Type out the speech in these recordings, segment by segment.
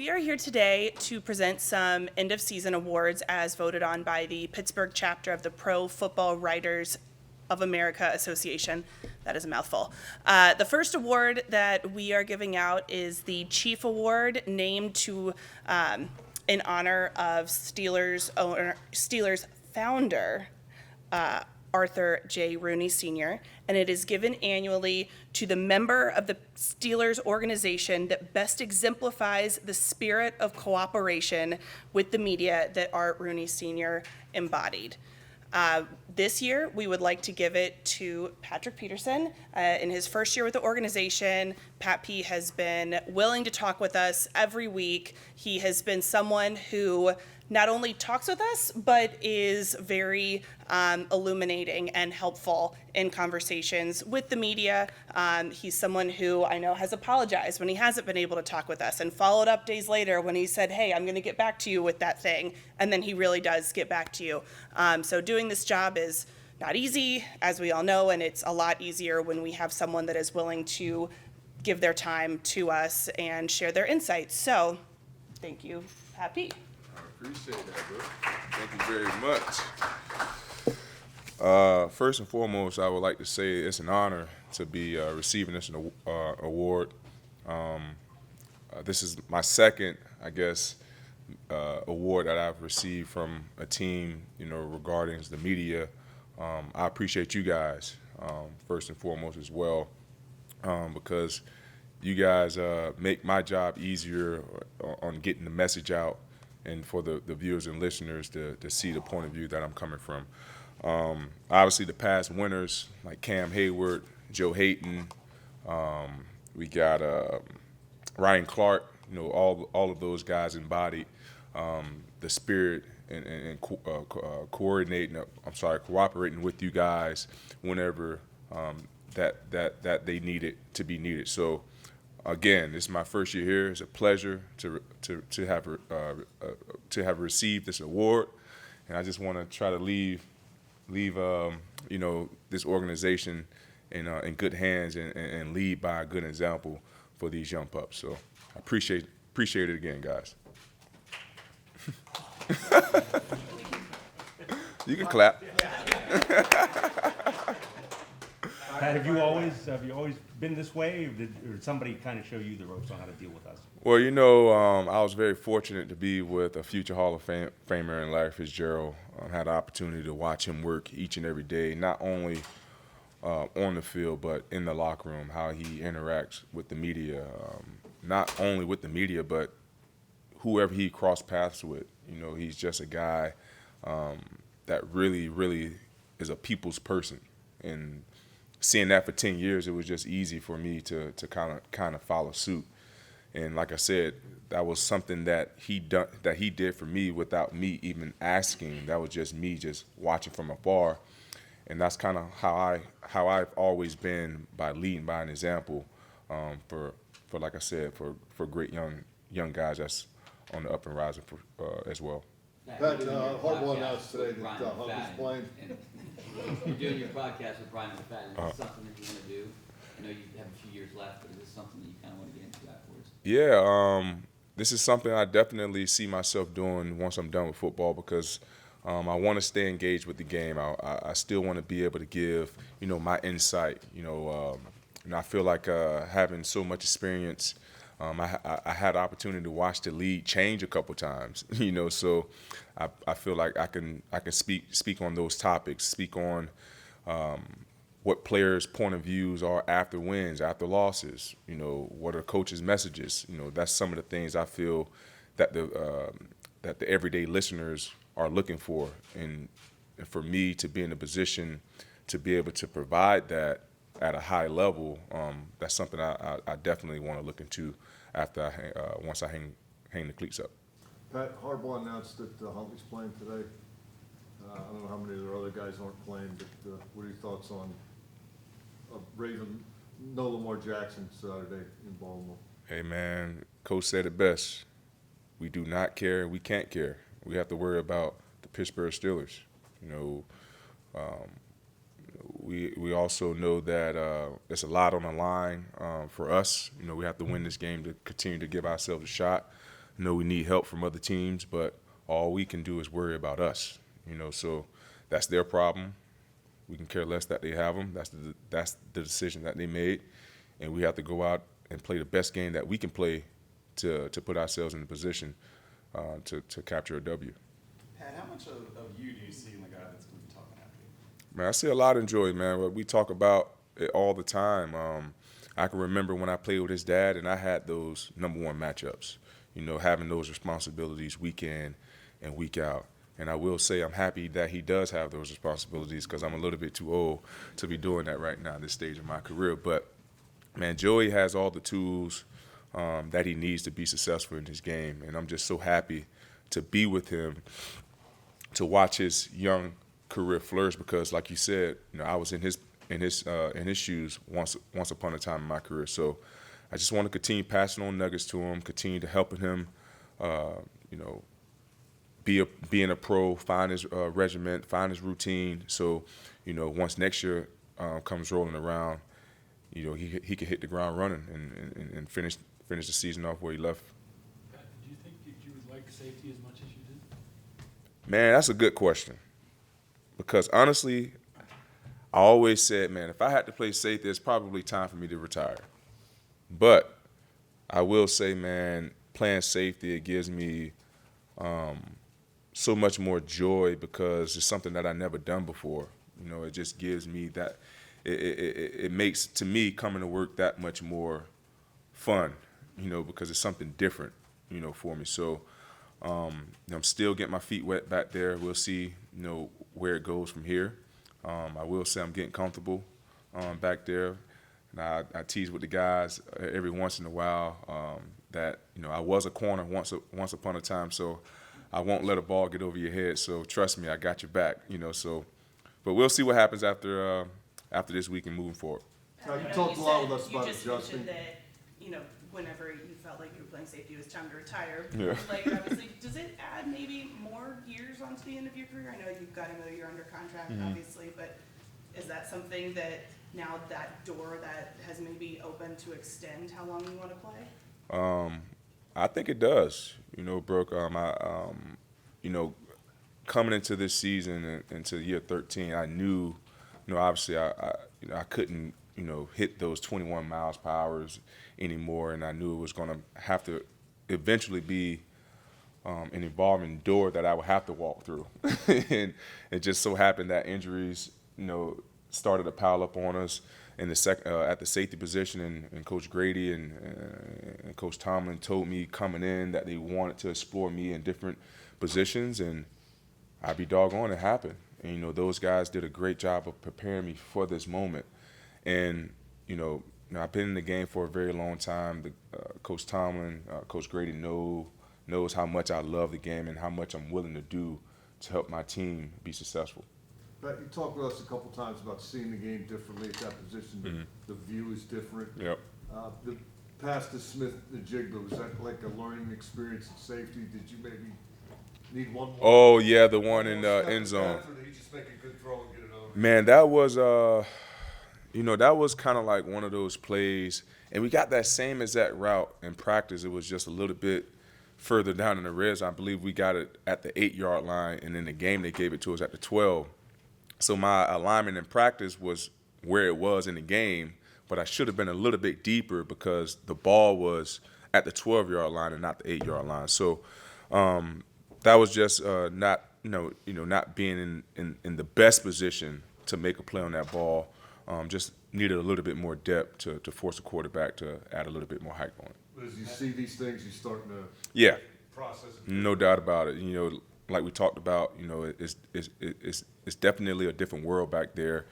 we are here today to present some end-of-season awards as voted on by the Pittsburgh chapter of the Pro Football Writers of America Association. That is a mouthful. The first award that we are giving out is the Chief Award, named to in honor of Steelers founder, Arthur J. Rooney Sr., and it is given annually to the member of the Steelers organization that best exemplifies the spirit of cooperation with the media that Art Rooney Sr. embodied. This year, we would like to give it to Patrick Peterson. In his first year with the organization, Pat P has been willing to talk with us every week. He has been someone who not only talks with us, but is very illuminating and helpful in conversations with the media. He's someone who I know has apologized when he hasn't been able to talk with us and followed up days later when he said, hey, I'm going to get back to you with that thing. And then he really does get back to you. So doing this job is not easy, as we all know, and it's a lot easier when we have someone that is willing to give their time to us and share their insights. So thank you, Pat P. Appreciate that, bro. Thank you very much. First and foremost, I would like to say it's an honor to be receiving this award. This is my second, I guess, award that I've received from a team, regarding the media. I appreciate you guys, first and foremost as well, because you guys make my job easier on getting the message out, and for the viewers and listeners to see the point of view that I'm coming from. Obviously, the past winners, like Cam Hayward, Joe Hayton, we got Ryan Clark, all of those guys embodied the spirit and cooperating with you guys whenever that they needed to be needed. So, again, this is my first year here. It's a pleasure to have received this award, and I just want to try to leave this organization in good hands and lead by a good example for these young pups. So I appreciate it again, guys. You can clap. Pat, have you always been this way, or did somebody kind of show you the ropes on how to deal with us? Well, I was very fortunate to be with a future Hall of Famer in Larry Fitzgerald. I had the opportunity to watch him work each and every day, not only on the field, but in the locker room, how he interacts with the media, not only with the media, but whoever he crossed paths with. He's just a guy that really, really is a people's person. And seeing that for 10 years, it was just easy for me to kind of follow suit. And like I said, that was something that he did for me without me even asking. That was just me just watching from afar. And that's kind of how I've always been, by leading by an example, for like I said, for great young guys that's on the up and rising as well. Pat, Harbaugh announced today that Humphrey's playing. You're doing your podcast with Brian McFadden. Is this something that you want to do? I know you have a few years left, but is this something that you kind of want to get into afterwards? Yeah, this is something I definitely see myself doing once I'm done with football, because I want to stay engaged with the game. I still want to be able to give, my insight. And I feel like having so much experience, I had the opportunity to watch the league change a couple times, so I feel like I can speak on those topics, speak on what players' point of views are after wins, after losses, what are coaches' messages. That's some of the things I feel that the everyday listeners are looking for, and for me to be in a position to be able to provide that at a high level, that's something I definitely want to look into after once I hang the cleats up. Pat, Harbaugh announced that Huntley's playing today. I don't know how many of the other guys aren't playing, but what are your thoughts on Raven, no Lamar Jackson Saturday in Baltimore? Hey, man, Coach said it best. We do not care. We can't care. We have to worry about the Pittsburgh Steelers. We also know that there's a lot on the line for us. We have to win this game to continue to give ourselves a shot know we need help from other teams, but all we can do is worry about us. So that's their problem. We can care less that they have them. That's the decision that they made, and we have to go out and play the best game that we can play to put ourselves in a position to capture a W. Pat, how much of you do you see in the guy that's going to be talking after you? Man, I see a lot of joy, man. We talk about it all the time. I can remember when I played with his dad, and I had those number one matchups, having those responsibilities week in and week out. And I will say I'm happy that he does have those responsibilities because I'm a little bit too old to be doing that right now at this stage of my career. But, man, Joey has all the tools that he needs to be successful in his game. And I'm just so happy to be with him, to watch his young career flourish because, like you said, I was in his shoes once upon a time in my career. So I just want to continue passing on nuggets to him, continue to helping him, being a pro, find his regiment, find his routine. So, once next year comes rolling around, he can hit the ground running and finish the season off where he left. Pat, did you think that you would like safety as much as you did? Man, that's a good question. Because honestly, I always said, man, if I had to play safety, it's probably time for me to retire. But I will say, man, playing safety, it gives me so much more joy because it's something that I never done before. It just gives me that. It makes, to me, coming to work that much more fun, because it's something different, for me. So I'm still getting my feet wet back there. We'll see, where it goes from here. I will say I'm getting comfortable back there. And I tease with the guys every once in a while that, I was a corner once upon a time, so I won't let a ball get over your head. So trust me, I got your back, So, but we'll see what happens after this week and moving forward. Now, you talked a lot with us about adjusting. You just mentioned that, whenever you felt like you were playing safety, it was time to retire. Yeah. Obviously, does it add maybe more years onto the end of your career? I know you've got another year under contract, obviously, but is that something that now that door that has maybe opened to extend how long you want to play? I think it does. Brooke, coming into this season and into year 13, I knew, obviously I couldn't, hit those 21 miles per hour anymore, and I knew it was going to have to eventually be an evolving door that I would have to walk through. And it just so happened that injuries, started to pile up on us in the at the safety position, and Coach Grady and Coach Tomlin told me coming in that they wanted to explore me in different positions, and I'd be doggone it happened. And those guys did a great job of preparing me for this moment. And I've been in the game for a very long time. Coach Tomlin, Coach Grady knows how much I love the game and how much I'm willing to do to help my team be successful. Pat, you talked with us a couple times about seeing the game differently at that position. The view is different. Yep. The pass to Smith and Jigba, was that like a learning experience at safety? Did you maybe need one more? Oh, yeah, the one in the end zone. Or did he just make a good throw and get it over? Man, that was that was kind of like one of those plays, and we got that same exact route in practice. It was just a little bit further down in the red zone. I believe we got it at the 8-yard line, and in the game they gave it to us at the 12. So my alignment in practice was where it was in the game, but I should have been a little bit deeper because the ball was at the 12-yard line and not the 8-yard line. So that was just not not being in the best position to make a play on that ball. Just needed a little bit more depth to force the quarterback to add a little bit more height on it. But as you see these things, you're starting to Yeah, process it. no doubt about it. Like we talked about, it's definitely a different world back there,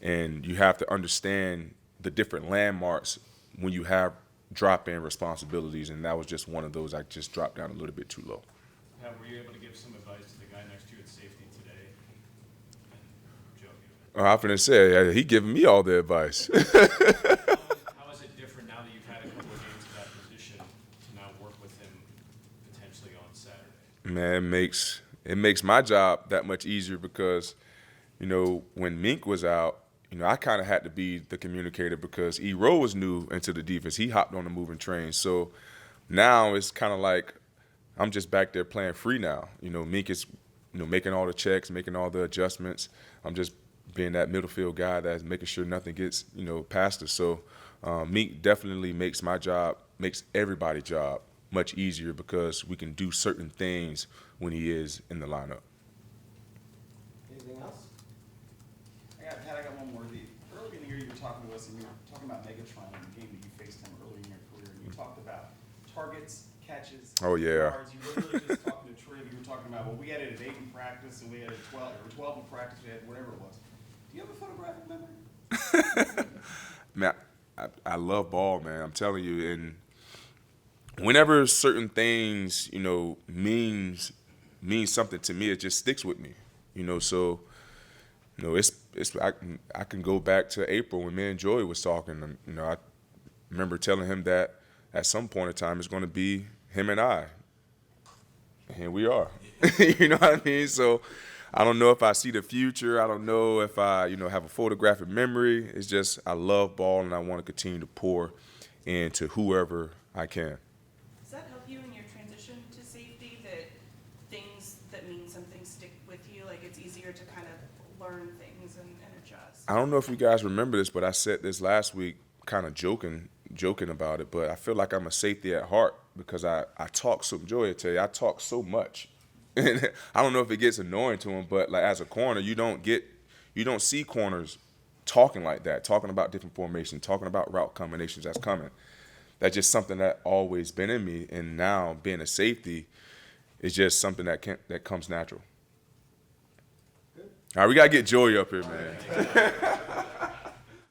and you have to understand the different landmarks when you have drop-in responsibilities, and that was just one of those. I just dropped down a little bit too low. Pat, were you able to give some advice to the guy next to you at safety today? And Joe, I often say he giving me all the advice. how is it different now that you've had a couple of games at that position to now work with him potentially on Saturday? Man, it makes my job that much easier because, when Mink was out, I kind of had to be the communicator because E-Row was new into the defense. He hopped on the moving train. So now it's kind of like I'm just back there playing free now. Meek is, making all the checks, making all the adjustments. I'm just being that middle field guy that's making sure nothing gets, past us. So Meek definitely makes my job, makes everybody's job much easier because we can do certain things when he is in the lineup. Anything else? I got one more. Early in the year, you were talking to us, and you were talking about Megatron and the game that you faced him early in your career, and you talked about targets, catches, Oh, yeah. yards. You were really just talking to Triv. You were talking about, well, we had it at 8 in practice, and we had it at 12, or 12 in practice, we had whatever it was. Do you have a photographic memory? Man, I love ball, man. I'm telling you. And whenever certain things, means something to me, it just sticks with me. So, I can go back to April when me and Joey was talking. And, I remember telling him that at some point in time it's going to be him and I. And here we are. You know what I mean? So I don't know if I see the future. I don't know if I, have a photographic memory. It's just I love ball and I want to continue to pour into whoever I can. Does that help you in your transition to safety, that things that mean something stick with you? Like it's easier to kind of learn things and adjust? I don't know if you guys remember this, but I said this last week, kind of joking about it, but I feel like I'm a safety at heart because I talk so, Joey will tell you, I talk so much. And I don't know if it gets annoying to him, but like as a corner, you don't see corners talking like that, talking about different formations, talking about route combinations that's coming. That's just something that always been in me, and now being a safety is just something that comes natural. All right, we gotta get Joey up here, man.